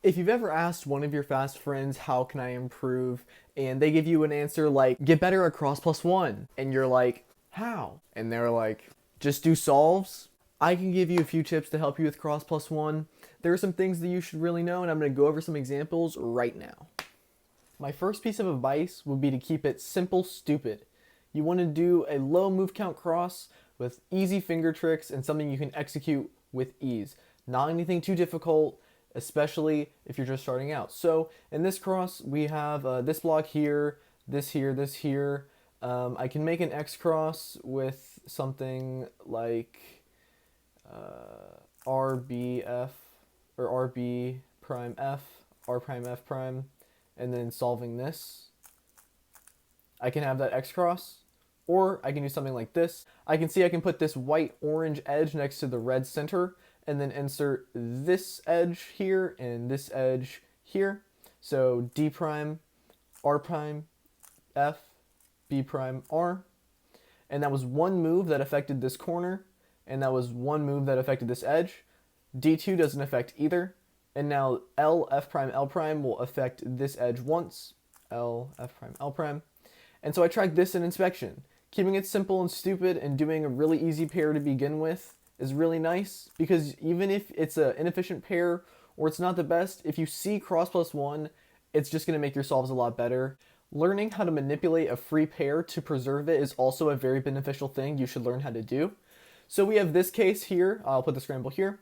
If you've ever asked one of your fast friends, how can I improve? And they give you an answer like, get better at cross plus one. And you're like, how? And they're like, just do solves. I can give you a few tips to help you with cross plus one. There are some things that you should really know, and I'm going to go over some examples right now. My first piece of advice would be to keep it simple, stupid. You want to do a low move count cross with easy finger tricks and something you can execute with ease. Not anything too difficult, especially if you're just starting out. So in this cross, we have this block here, this here, this here. I can make an X cross with something like RBF or RB prime F, R prime F prime, and then solving this. I can have that X cross, or I can do something like this. I can see I can put this white orange edge next to the red center, and then insert this edge here and this edge here. So D prime, R prime, F, B prime, R. And that was one move that affected this corner, and that was one move that affected this edge. D2 doesn't affect either. And now L, F prime, L prime will affect this edge once. L, F prime, L prime. And so I tried this in inspection. Keeping it simple and stupid and doing a really easy pair to begin with is really nice, because even if it's an inefficient pair or it's not the best, if you see cross plus one, it's just going to make your solves a lot better. Learning how to manipulate a free pair to preserve it is also a very beneficial thing you should learn how to do. So we have this case here, I'll put the scramble here,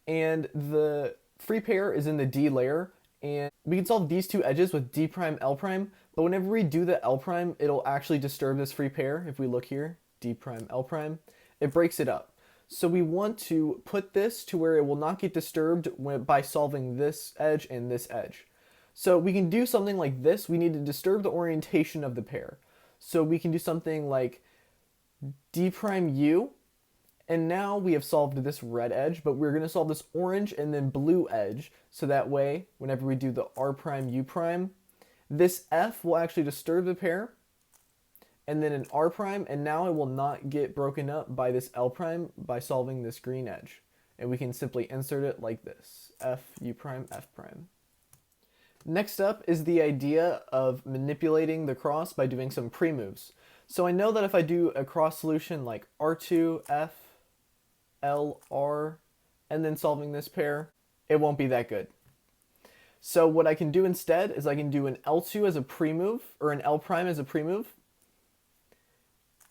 and the free pair is in the D layer, and we can solve these two edges with D prime, L prime, but whenever we do the L prime, it'll actually disturb this free pair. If we look here, D prime, L prime, it breaks it up. So we want to put this to where it will not get disturbed by solving this edge and this edge. So we can do something like this. We need to disturb the orientation of the pair. So we can do something like D prime U, and now we have solved this red edge, but we're going to solve this orange and then blue edge. So that way, whenever we do the R prime, U prime, this F will actually disturb the pair, and then an R prime, and now it will not get broken up by this L prime by solving this green edge. And we can simply insert it like this, F, U prime, F prime. Next up is the idea of manipulating the cross by doing some pre-moves. So I know that if I do a cross solution like R2, F, L, R, and then solving this pair, it won't be that good. So what I can do instead is I can do an L2 as a pre-move, or an L prime as a pre-move,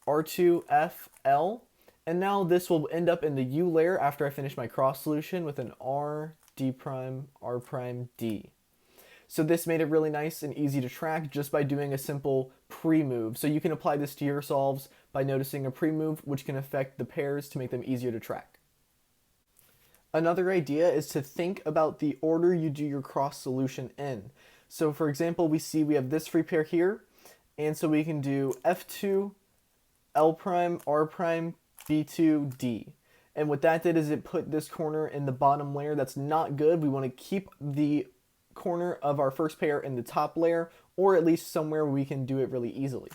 R2, F, L, and now this will end up in the U layer after I finish my cross solution with an R, D prime, R prime, D. So this made it really nice and easy to track just by doing a simple pre-move. So you can apply this to your solves by noticing a pre-move, which can affect the pairs to make them easier to track. Another idea is to think about the order you do your cross solution in. So for example, we see we have this free pair here, and so we can do F2, L prime, R prime, B2, D. And what that did is it put this corner in the bottom layer. That's not good. We want to keep the corner of our first pair in the top layer, or at least somewhere where we can do it really easily.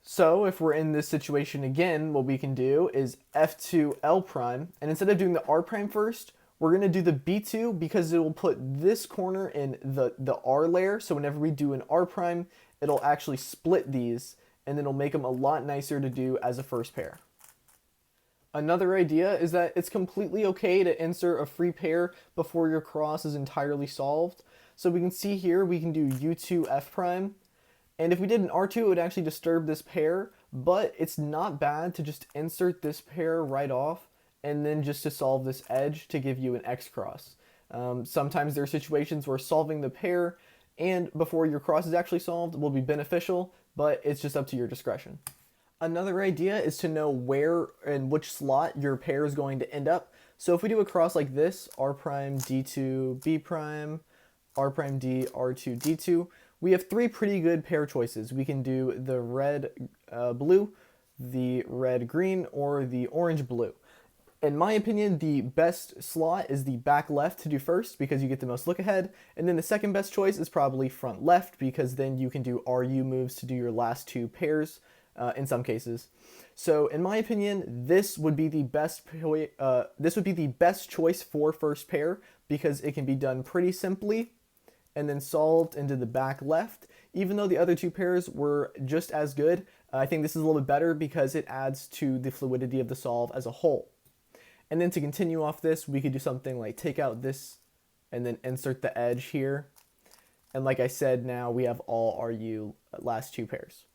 So if we're in this situation again, what we can do is F2, L prime, and instead of doing the R prime first, we're going to do the B2 because it will put this corner in the R layer. So whenever we do an R prime, it'll actually split these, and it'll make them a lot nicer to do as a first pair. Another idea is that it's completely okay to insert a free pair before your cross is entirely solved. So we can see here we can do U2, F prime, and if we did an R2 it would actually disturb this pair, but it's not bad to just insert this pair right off and then just to solve this edge to give you an X cross. Sometimes there are situations where solving the pair and before your cross is actually solved will be beneficial, but it's just up to your discretion. Another idea is to know where and which slot your pair is going to end up. So if we do a cross like this, R prime, D2, B prime, R prime D, R2, D2, we have three pretty good pair choices. We can do the red blue, the red green, or the orange blue. In my opinion, the best slot is the back left to do first because you get the most look ahead, and then the second best choice is probably front left because then you can do RU moves to do your last two pairs in some cases. So in my opinion, this would be the best choice for first pair, because it can be done pretty simply and then solved into the back left. Even though the other two pairs were just as good, I think this is a little bit better because it adds to the fluidity of the solve as a whole. And then to continue off this, we could do something like take out this and then insert the edge here. And like I said, now we have all our last two pairs.